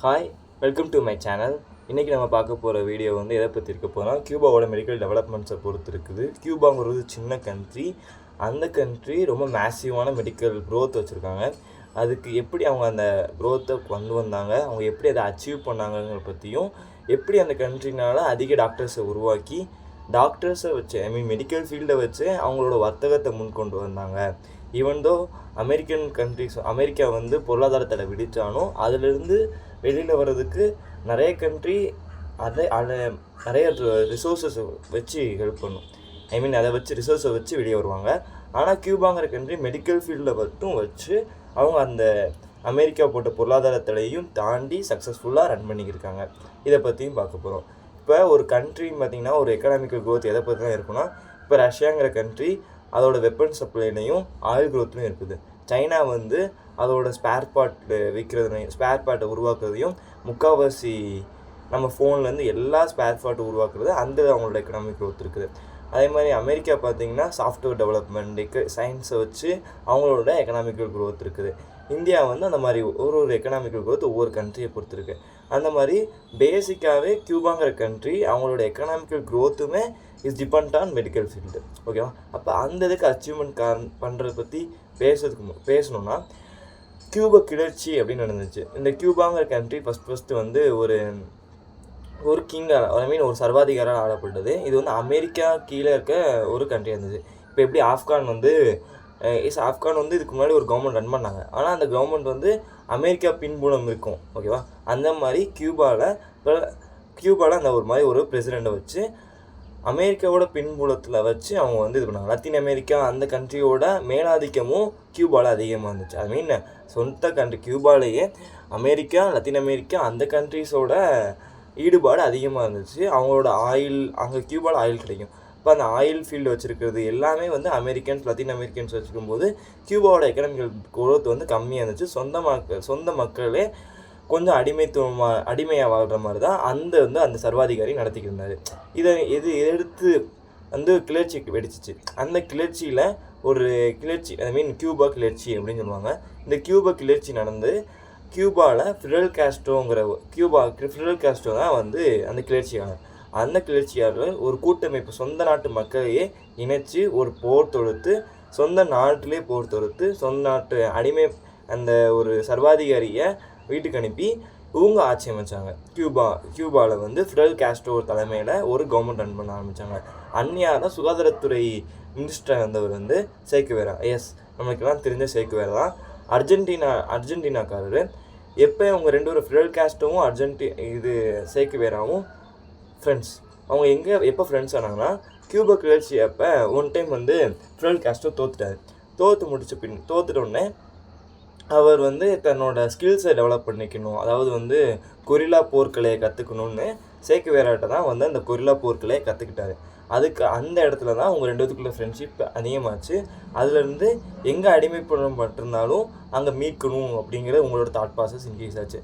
Hi, welcome to my channel. இன்றைக்கி நம்ம பார்க்க போகிற வீடியோ வந்து எதை பற்றி இருக்க போனால் கியூபாவோட மெடிக்கல் டெவலப்மெண்ட்ஸை பொறுத்து இருக்குது. கியூபாங்கிறது சின்ன கண்ட்ரி. அந்த கண்ட்ரி ரொம்ப மேசிவான மெடிக்கல் க்ரோத் வச்சுருக்காங்க. அதுக்கு எப்படி அவங்க அந்த க்ரோத்தை கொண்டு வந்தாங்க, அவங்க எப்படி அதை அச்சீவ் பண்ணாங்கங்கிற பற்றியும், எப்படி அந்த கண்ட்ரினால் அதிக டாக்டர்ஸை உருவாக்கி டாக்டர்ஸை வச்சு மெடிக்கல் ஃபீல்டை வச்சு அவங்களோட வர்த்தகத்தை முன்கொண்டு வந்தாங்க. ஈவன் தோ அமெரிக்கா வந்து பொருளாதாரத்தை விடித்தாலும் அதிலிருந்து வெளியில் வர்றதுக்கு நிறைய கண்ட்ரி அதை நிறைய ரிசோர்ஸஸ் வச்சு ஹெல்ப் பண்ணும். அதை வச்சு ரிசோர்ஸை வச்சு வெளியே வருவாங்க. ஆனால் கியூபாங்கிற கண்ட்ரி மெடிக்கல் ஃபீல்டில் மட்டும் வச்சு அவங்க அந்த அமெரிக்கா போட்ட பொருளாதாரத்திலையும் தாண்டி சக்ஸஸ்ஃபுல்லாக ரன் பண்ணிக்கிருக்காங்க. இதை பற்றியும் பார்க்க போகிறோம். இப்போ ஒரு கண்ட்ரின்னு பார்த்திங்கன்னா ஒரு எக்கனாமிக்கல் க்ரோத் எதை பற்றி தான் இருக்குன்னா, இப்போ ரஷ்யாங்கிற கண்ட்ரி அதோட வெப்பன் சப்ளைலையும் ஆயில் க்ரோத்லையும் இருக்குது. சைனா வந்து அதோட ஸ்பேர் பார்ட்டை உருவாக்குறதையும் முக்கால்வாசி நம்ம ஃபோன்லேருந்து எல்லா ஸ்பேர் பார்ட்டு உருவாக்குறது அந்த அவங்களோட எக்கனாமிக் க்ரோத் இருக்குது. அதே மாதிரி அமெரிக்கா பார்த்திங்கன்னா சாஃப்ட்வேர் டெவலப்மெண்ட் சயின்ஸை வச்சு அவங்களோட எக்கனாமிக்கல் க்ரோத் இருக்குது. இந்தியா வந்து அந்த மாதிரி ஒரு எக்கனாமிக்கல் க்ரோத் ஒவ்வொரு கண்ட்ரியை பொறுத்திருக்கு. அந்த மாதிரி பேசிக்காகவே கியூபாங்கிற கண்ட்ரி அவங்களோட எக்கனாமிக்கல் க்ரோத்துமே is depend on medical field. ஓகேவா? அப்போ அந்த இதுக்கு அச்சீவ்மெண்ட் பண்ணுறதை பற்றி பேசணுன்னா கியூபா கிளர்ச்சி அப்படின்னு நடந்துச்சு. இந்த கியூபாங்கிற கண்ட்ரி ஃபஸ்ட்டு வந்து ஒரு கிங்கால் ஒரு சர்வாதிகாரால் ஆளப்பட்டது. இது வந்து அமெரிக்கா கீழே இருக்க ஒரு கண்ட்ரி இருந்துச்சு. இப்போ எப்படி ஆப்கான் வந்து இதுக்கு முன்னாடி ஒரு கவர்மெண்ட் ரன் பண்ணாங்க. ஆனால் அந்த கவர்மெண்ட் வந்து அமெரிக்கா பின்புலம் இருக்கும். ஓகேவா? அந்த மாதிரி கியூபாவில் அந்த ஒரு பிரசிடெண்ட்டை வச்சு அமெரிக்காவோட பின்புலத்தில் வச்சு அவங்க வந்து இது பண்ணாங்க. லத்தீன் அமெரிக்கா அந்த கண்ட்ரியோட மேலாதிக்கமும் கியூபாவில் அதிகமாக இருந்துச்சு. சொந்த கண்ட்ரி கியூபாலேயே அமெரிக்கா, லத்தீன் அமெரிக்கா அந்த கண்ட்ரிஸோட ஈடுபாடு அதிகமாக இருந்துச்சு. அவங்களோட ஆயில் அங்கே கியூபாவில் ஆயில் கிடைக்கும். இப்போ அந்த ஆயில் ஃபீல்டு வச்சுருக்கிறது எல்லாமே வந்து லத்தீன் அமெரிக்கன்ஸ் வச்சுருக்கும்போது கியூபாவோட எக்கனாமிக்கல் குரோத் வந்து கம்மியாக இருந்துச்சு. சொந்த மக்களே கொஞ்சம் அடிமையாக வாழ்கிற மாதிரி தான் அந்த சர்வாதிகாரி நடத்திக்கிட்டு இருந்தார். இது எடுத்து வந்து கிளர்ச்சி வெடிச்சிச்சு. அந்த கிளர்ச்சியில் ஒரு கிளர்ச்சி கியூபா கிளர்ச்சி அப்படின்னு சொல்லுவாங்க. இந்த கியூபா கிளர்ச்சி நடந்து கியூபாவில் ஃபிடல் காஸ்ட்ரோ தான் வந்து அந்த கிளர்ச்சியாளர். அந்த கிளர்ச்சியாளர் ஒரு கூட்டமைப்பு சொந்த நாட்டு மக்களையே இணைச்சி ஒரு போர் தொடுத்து சொந்த நாட்டு அடிமை அந்த ஒரு சர்வாதிகாரியை வீட்டுக்கு அனுப்பி இவங்க ஆட்சி அமைச்சாங்க. கியூபாவில் வந்து ஃபிடல் காஸ்ட்ரோ தலைமையில் ஒரு கவர்மெண்ட் ரன் பண்ண ஆரம்பித்தாங்க. அந்நியார சுகாதாரத்துறை மினிஸ்டர் இருந்தவர் வந்து சேக்குவேரா. நம்மளுக்கெல்லாம் தெரிஞ்ச சேக்குவேரா தான். அர்ஜென்டினாக்காரர். எப்போ அவங்க ரெண்டு பேரும் ஃபிடல் காஸ்ட்ரோவும் சேக்குவேராவும் ஃப்ரெண்ட்ஸ். அவங்க எப்போ ஃப்ரெண்ட்ஸ் ஆனாங்கன்னா கியூபா கிளர்ச்சி அப்போ ஒன் டைம் வந்து ஃபிடல் காஸ்ட்ரோ தோத்துட்டோடனே அவர் வந்து தன்னோட ஸ்கில்ஸை டெவலப் பண்ணிக்கணும், அதாவது வந்து கொரில்லா போர்க்கலையை கற்றுக்கணும்னு சேக்குவேராட்ட தான் வந்து அந்த கொரில்லா போர்க்கலையை கற்றுக்கிட்டாரு. அதுக்கு அந்த இடத்துல தான் அவங்க ரெண்டு பேத்துக்குள்ள ஃப்ரெண்ட்ஷிப் அதிகமாச்சு. அதுலேருந்து எங்கே அடிமைப்பட்டிருந்தாலும் அங்கே மீட்கணும் அப்படிங்கிற உங்களோட தாட் ப்ராசஸ் இன்க்ரீஸ் ஆச்சு.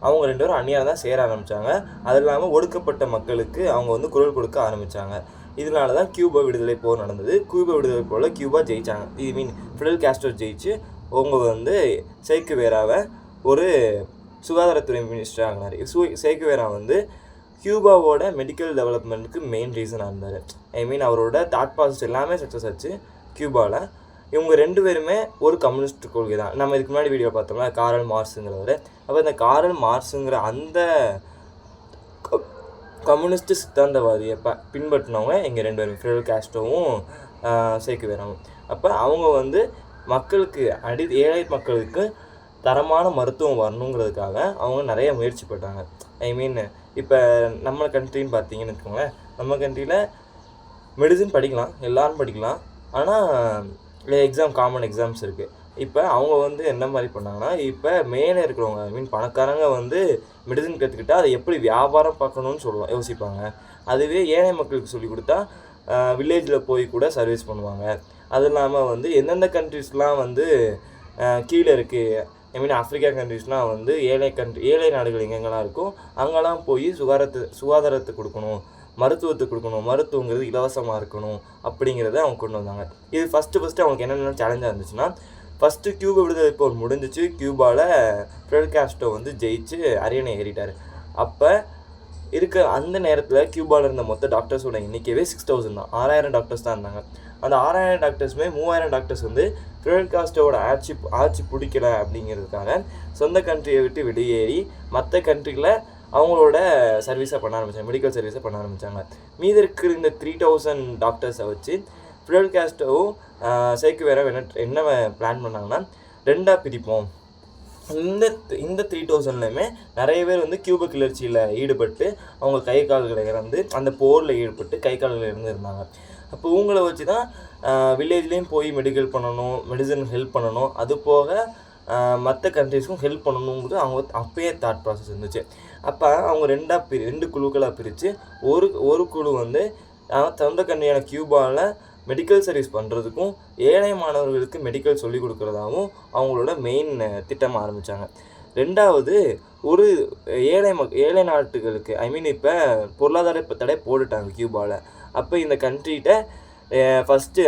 அவங்க ரெண்டு பேரும் அந்நியாக தான் சேர ஆரம்பித்தாங்க. அது இல்லாமல் ஒடுக்கப்பட்ட மக்களுக்கு அவங்க வந்து குரல் கொடுக்க ஆரம்பித்தாங்க. இதனால தான் கியூபா விடுதலை போர் நடந்தது. கியூபா ஜெயித்தாங்க. ஃபிடல் காஸ்ட்ரோ ஜெயிச்சு அவங்க வந்து சேக்குவேராவை ஒரு சுகாதாரத்துறை மினிஸ்டர் ஆகினார். சேக்குவேரா வந்து கியூபாவோட மெடிக்கல் டெவலப்மெண்ட்டுக்கு மெயின் ரீசனாக இருந்தார். அவரோட தாட் ப்ராசஸ் எல்லாமே சக்ஸஸ் ஆச்சு கியூபாவில். இவங்க ரெண்டு பேருமே ஒரு கம்யூனிஸ்ட் கொள்கை தான். நம்ம இதுக்கு முன்னாடி வீடியோ பார்த்தோம்னா காரல் மார்க்ஸுங்கிறவர். அப்போ இந்த காரல் மார்க்ஸுங்கிற அந்த கம்யூனிஸ்ட் சித்தாந்தவாதியை பின்பற்றினவங்க இங்கே ரெண்டு பேரும் ஃபிடல் காஸ்ட்ரோவும் சேக்குவேராவும். அப்போ அவங்க வந்து மக்களுக்கு ஏழை மக்களுக்கு தரமான மருத்துவம் வரணுங்கிறதுக்காக அவங்க நிறைய முயற்சி பட்டாங்க. இப்போ நம்ம கண்ட்ரின்னு பார்த்தீங்கன்னு வச்சுக்கோங்களேன். நம்ம கண்ட்ரியில் மெடிசின் படிக்கலாம், எல்லோரும் படிக்கலாம். ஆனால் காமன் எக்ஸாம்ஸ் இருக்குது. இப்போ அவங்க வந்து என்ன மாதிரி பண்ணாங்கன்னா, இப்போ மேலே இருக்கிறவங்க பணக்காரங்க வந்து மெடிசின் கற்றுக்கிட்டால் அதை எப்படி வியாபாரம் பார்க்கணுன்னு யோசிப்பாங்க. அதுவே ஏழை மக்களுக்கு சொல்லி கொடுத்தா வில்லேஜில் போய் கூட சர்வீஸ் பண்ணுவாங்க. அது இல்லாமல் வந்து எந்தெந்த கண்ட்ரிஸ்லாம் வந்து கீழே இருக்குது, ஆஃப்ரிக்கா கண்ட்ரிஸ்லாம் வந்து ஏழை நாடுகள் எங்கெங்கெல்லாம் இருக்கோ அங்கெல்லாம் போய் சுகாதாரத்தை கொடுக்கணும், மருத்துவத்தை கொடுக்கணும், மருத்துவங்கிறது இலவசமாக இருக்கணும் அப்படிங்கிறத அவங்க கொண்டு வந்தாங்க. இது ஃபஸ்ட்டு அவங்களுக்கு என்னென்ன சேலஞ்சாக இருந்துச்சுன்னா, ஃபஸ்ட்டு கியூபா விடுதலை போர் முடிஞ்சிச்சு. கியூபாவில் ஃபிடல் காஸ்ட்ரோ வந்து ஜெயிச்சு அரியணை ஏறிட்டார். அப்போ அந்த நேரத்தில் கியூபாவில் இருந்த மொத்த டாக்டர்ஸோட எண்ணிக்கையே 6000 தான். 6000 டாக்டர்ஸ் தான் இருந்தாங்க. அந்த 6000 டாக்டர்ஸுமே 3000 டாக்டர்ஸ் வந்து ஃபிடல் காஸ்ட்ரோவோட ஆட்சி பிடிக்கல அப்படிங்கிறதுக்காக சொந்த கண்ட்ரியை விட்டு வெளியேறி மற்ற கண்ட்ரியில் அவங்களோட சர்வீஸை பண்ண ஆரம்பித்தாங்க, மெடிக்கல் சர்வீஸை பண்ண ஆரம்பித்தாங்க. மீதி இருக்கிற இந்த 3000 டாக்டர்ஸை வச்சு ஃபிடல் காஸ்ட்ரோவும் சேக்குவேரா என்ன பிளான் பண்ணாங்கன்னா, 2ஆக பிரிப்போம். இந்த 3000லையுமே நிறைய பேர் வந்து கியூபா கிளர்ச்சியில் ஈடுபட்டு அவங்க கை கால்களை இறந்து அந்த போரில் ஈடுபட்டு கை கால்களை இருந்தாங்க. அப்போ இவங்கள வச்சு தான் வில்லேஜ்லேயும் போய் மெடிசன் ஹெல்ப் பண்ணணும், அது போக மற்ற கண்ட்ரீஸ்க்கும் ஹெல்ப் பண்ணணுங்கிறது அவங்க அப்பயே தாட் ப்ராசஸ் இருந்துச்சு. அப்போ அவங்க 2 குழுக்களாக பிரித்து ஒரு குழு வந்து சொந்த கண்ட்ரியான கியூபாவில் மெடிக்கல் சர்வீஸ் பண்ணுறதுக்கும் ஏழை மாணவர்களுக்கு மெடிக்கல் சொல்லிக் கொடுக்குறதாகவும் அவங்களோட மெயின் திட்டமாக ஆரம்பித்தாங்க. 2வது ஒரு ஏழை நாட்டுகளுக்கு இப்போ பொருளாதார தடை போட்டுட்டாங்க கியூபாவில். அப்போ இந்த கண்ட்ரிகிட்ட ஃபஸ்ட்டு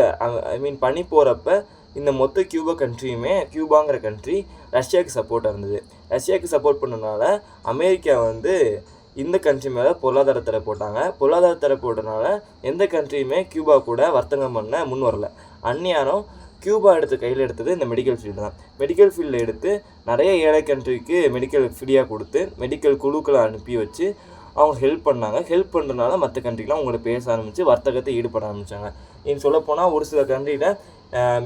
பனி போகிறப்ப இந்த மொத்த கியூபாங்கிற கண்ட்ரி ரஷ்யாவுக்கு சப்போர்ட்டாக இருந்தது. ரஷ்யாவுக்கு சப்போர்ட் பண்ணனால அமெரிக்கா வந்து இந்த கண்ட்ரி மேலே பொருளாதார தடை போட்டாங்க. பொருளாதார தடை போட்டனால எந்த கண்ட்ரியுமே கியூபா கூட வர்த்தகம் பண்ண முன் வரல. அந்நியாரம் கியூபா கையில் எடுத்தது இந்த மெடிக்கல் ஃபீல்டு தான். மெடிக்கல் ஃபீல்டில் எடுத்து நிறைய ஏழை கண்ட்ரிக்கு மெடிக்கல் ஃப்ரீயாக கொடுத்து மெடிக்கல் குழுக்களை அனுப்பி வச்சு அவங்க ஹெல்ப் பண்ணாங்க. ஹெல்ப் பண்ணுறதுனால மற்ற கண்ட்ரிக்கெலாம் அவங்கள பேச ஆரம்பித்து வர்த்தகத்தை ஈடுபட ஆரம்பித்தாங்க. இன்னும் சொல்லப்போனால் ஒரு சில கண்ட்ரியில்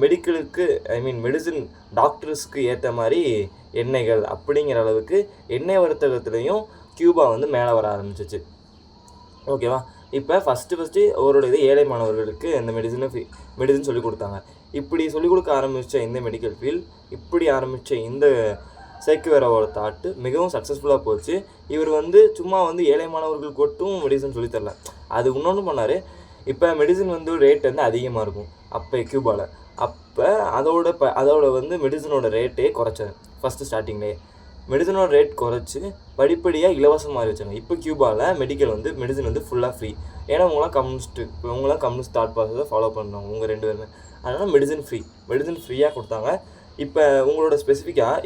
மெடிக்கலுக்கு மெடிசின் டாக்டர்ஸ்க்கு ஏற்ற மாதிரி எண்ணெய்கள் அப்படிங்கிற அளவுக்கு எண்ணெய் வர்த்தகத்துலேயும் கியூபா வந்து மேலே வர ஆரம்பிச்சிச்சு. ஓகேவா? இப்போ ஃபஸ்ட்டு அவரோட ஏழை மாணவர்களுக்கு இந்த மெடிசன் சொல்லிக் கொடுத்தாங்க. இப்படி சொல்லிக் கொடுக்க ஆரம்பித்த இந்த மெடிக்கல் ஃபீல்ட், இப்படி ஆரம்பித்த இந்த சேக்குவேராவோட தாட்டு மிகவும் சக்ஸஸ்ஃபுல்லாக போச்சு. இவர் வந்து சும்மா வந்து ஏழை மாணவர்களுக்கு மட்டும் மெடிசன் சொல்லித்தரல, அது இன்னொன்று பண்ணார். இப்போ மெடிசன் வந்து ரேட் வந்து அதிகமாக இருக்கும் அப்போ கியூபாவில். அப்போ அதோட வந்து மெடிசனோட ரேட்டே குறைச்சாரு. ஃபஸ்ட்டு ஸ்டார்டிங்லேயே மெடிசனோட ரேட் குறைச்சி படிப்படியாக இலவசமாக வச்சாங்க. இப்போ கியூபாவில் மெடிசன் வந்து ஃபுல்லாக ஃப்ரீ. ஏன்னா உங்களாம் கம்யூனிஸ்ட் தாட் ப்ராசஸை ஃபாலோ பண்ணுறாங்க உங்கள் 2 பேருமே. அதனால் மெடிசன் ஃப்ரீயாக கொடுத்தாங்க. இப்போ உங்களோட ஸ்பெசிஃபிக்காக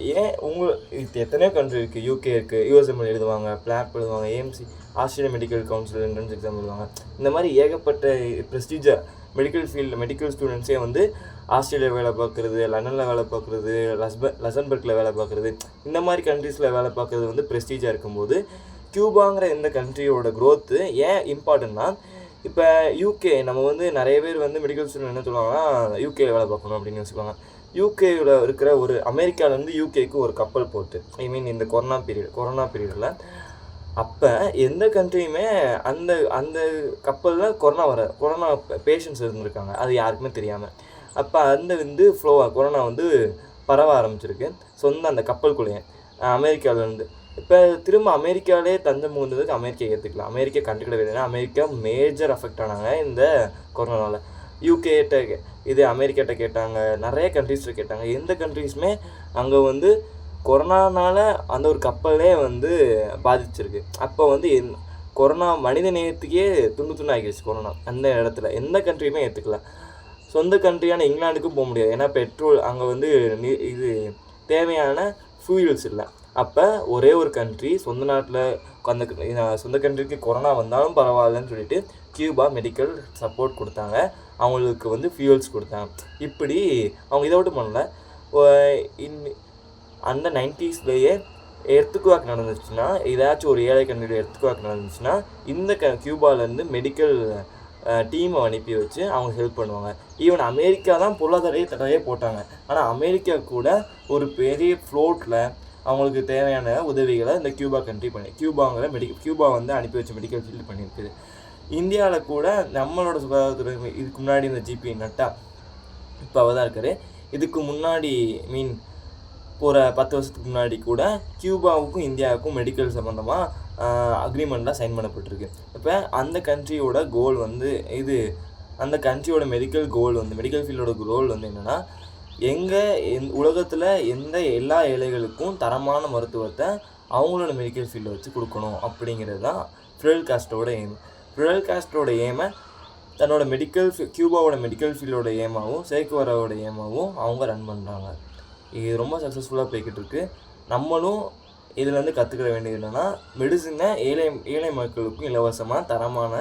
இது எத்தனையோ கண்ட்ரி இருக்குது. யூகே இருக்குது, யூஎஸ்எம்எல் எழுதுவாங்க, பிளாப் எழுதுவாங்க, AMC Australian medical council entrance exam எழுதுவாங்க. இந்த மாதிரி ஏகப்பட்ட ப்ரெஸ்டீஜர் மெடிக்கல் ஸ்டூடெண்ட்ஸே வந்து ஆஸ்திரேலியா வேலை பார்க்குறது, லண்டனில் வேலை பார்க்குறது, லசன்பர்க்கில் வேலை பார்க்குறது, இந்த மாதிரி கண்ட்ரீஸில் வேலை பார்க்குறது வந்து ப்ரெஸ்டீஜாக இருக்கும்போது கியூபாங்கிற இந்த கண்ட்ரியோட க்ரோத்து ஏன் இம்பார்ட்டன்னா, இப்போ யூகே நம்ம வந்து நிறைய பேர் வந்து மெடிக்கல் ஸ்டூடெண்ட் என்ன சொல்லுவாங்கன்னா யூகே வேலை பார்க்கணும் அப்படின்னு யோசிப்பாங்க. யூகேயில் இருக்கிற அமெரிக்காவிலேருந்து யூகேக்கு ஒரு கப்பல் போட்டு இந்த கொரோனா பீரியடில் அப்போ எந்த கண்ட்ரியுமே அந்த கப்பலில் கொரோனா பேஷண்ட்ஸ் இருந்திருக்காங்க, அது யாருக்குமே தெரியாமல். அப்போ கொரோனா வந்து பரவ ஆரம்பிச்சிருக்கு அந்த கப்பலுக்குள்ளேயே அமெரிக்காவிலேருந்து. இப்போ திரும்ப அமெரிக்காவிலே தஞ்சம் புகுந்ததுக்கு அமெரிக்கா ஏற்றுக்கலாம், அமெரிக்கா கண்டுக்கிடவே இல்லைன்னா அமெரிக்கா மேஜர் அஃபெக்ட் ஆனாங்க இந்த கொரோனாவில். யூகேட்ட அமெரிக்காட்ட கேட்டாங்க, நிறைய கண்ட்ரீஸில் கேட்டாங்க. எந்த கண்ட்ரீஸுமே அங்கே வந்து கொரோனானால் அந்த ஒரு கப்பலே வந்து பாதிச்சிருக்கு. அப்போ வந்து கொரோனா மனித நேயத்துக்கே துண்டு ஆகிடுச்சு கொரோனா. அந்த இடத்துல எந்த கண்ட்ரியுமே ஏற்றுக்கல. சொந்த கண்ட்ரியான இங்கிலாந்துக்கும் போக முடியாது, ஏன்னா பெட்ரோல் அங்கே வந்து இது தேவையான ஃபியூல்ஸ் இல்லை. அப்போ ஒரே ஒரு கண்ட்ரி சொந்த கண்ட்ரிக்கு கொரோனா வந்தாலும் பரவாயில்லன்னு சொல்லிட்டு கியூபா மெடிக்கல் சப்போர்ட் கொடுத்தாங்க, அவங்களுக்கு வந்து ஃபியூல்ஸ் கொடுத்தாங்க. இப்படி அவங்க இதை விட்டு பண்ணல. அந்த 90ஸ்லேயே எர்த்துக்குவாக் நடந்துச்சுன்னா, ஏதாச்சும் ஒரு ஏழை கண்ட்ரியோட எர்த்துக்குவாக் நடந்துச்சுன்னா இந்த கியூபாலேருந்து மெடிக்கல் டீமை அனுப்பி வச்சு அவங்க ஹெல்ப் பண்ணுவாங்க. ஈவன் அமெரிக்கா தான் பொருளாதார தடையே போட்டாங்க, ஆனால் அமெரிக்கா கூட ஒரு பெரிய ஃப்ளோட்டில் அவங்களுக்கு தேவையான உதவிகளை இந்த கியூபா வந்து அனுப்பி வச்ச மெடிக்கல் ஃபீல்டு பண்ணியிருக்குது. இந்தியாவில் கூட நம்மளோட சுகாதாரத்துறை இதுக்கு முன்னாடி இந்த ஜிபி நட்டா இப்போ அவள் தான் இருக்கார். இதுக்கு முன்னாடி ஒரு 10 வருஷத்துக்கு முன்னாடி கூட கியூபாவுக்கும் இந்தியாவுக்கும் மெடிக்கல் சம்மந்தமாக அக்ரிமெண்ட்லாம் சைன் பண்ணப்பட்டிருக்கு. இப்போ அந்த கண்ட்ரியோட கோல் வந்து அந்த கண்ட்ரியோட மெடிக்கல் ஃபீல்டோட கோல் வந்து என்னென்னா, உலகத்தில் எல்லா ஏழைகளுக்கும் தரமான மருத்துவத்தை அவங்களோட மெடிக்கல் ஃபீல்டை வச்சு கொடுக்கணும் அப்படிங்கிறது தான் ஃபிடல் காஸ்ட்ரோட எய்ம். ஃபிடல் காஸ்ட்ரோட எய்மை தன்னோட கியூபாவோட மெடிக்கல் ஃபீல்டோட எய்மாகவும் சேக்குவேராவோட எய்மாகவும் அவங்க ரன் பண்ணுறாங்க. இது ரொம்ப சக்ஸஸ்ஃபுல்லாக போய்கிட்டு இருக்கு. நம்மளும் இதுலேருந்து கற்றுக்கிற வேண்டியது என்னென்னா, மெடிசனை ஏழை மக்களுக்கும் இலவசமாக தரமான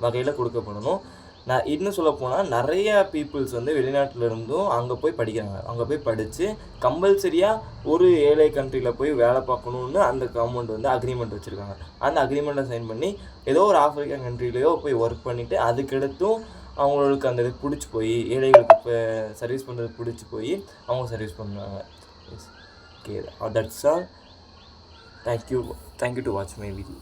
வகையில் கொடுக்கப்படணும். நான் இன்னும் சொல்லப்போனால் நிறைய பீப்புள்ஸ் வந்து வெளிநாட்டிலேருந்தும் அங்கே போய் படிக்கிறாங்க. அங்கே போய் படித்து கம்பல்சரியாக ஒரு ஏழை கண்ட்ரியில் போய் வேலை பார்க்கணுன்னு அந்த கவர்மெண்ட் வந்து அக்ரிமெண்ட் வச்சுருக்காங்க. அந்த அக்ரிமெண்ட்டை சைன் பண்ணி ஏதோ ஒரு ஆஃப்ரிக்கன் கண்ட்ரிலேயோ போய் ஒர்க் பண்ணிவிட்டு அதுக்கடுத்தும் அவங்களுக்கு அந்த இது பிடிச்சி போய் ஏழைகளுக்கு இப்போ சர்வீஸ் பண்ணுறது பிடிச்சி போய் அவங்க சர்வீஸ் பண்ணுவாங்க. Okay, that's all. Thank you to watch my video.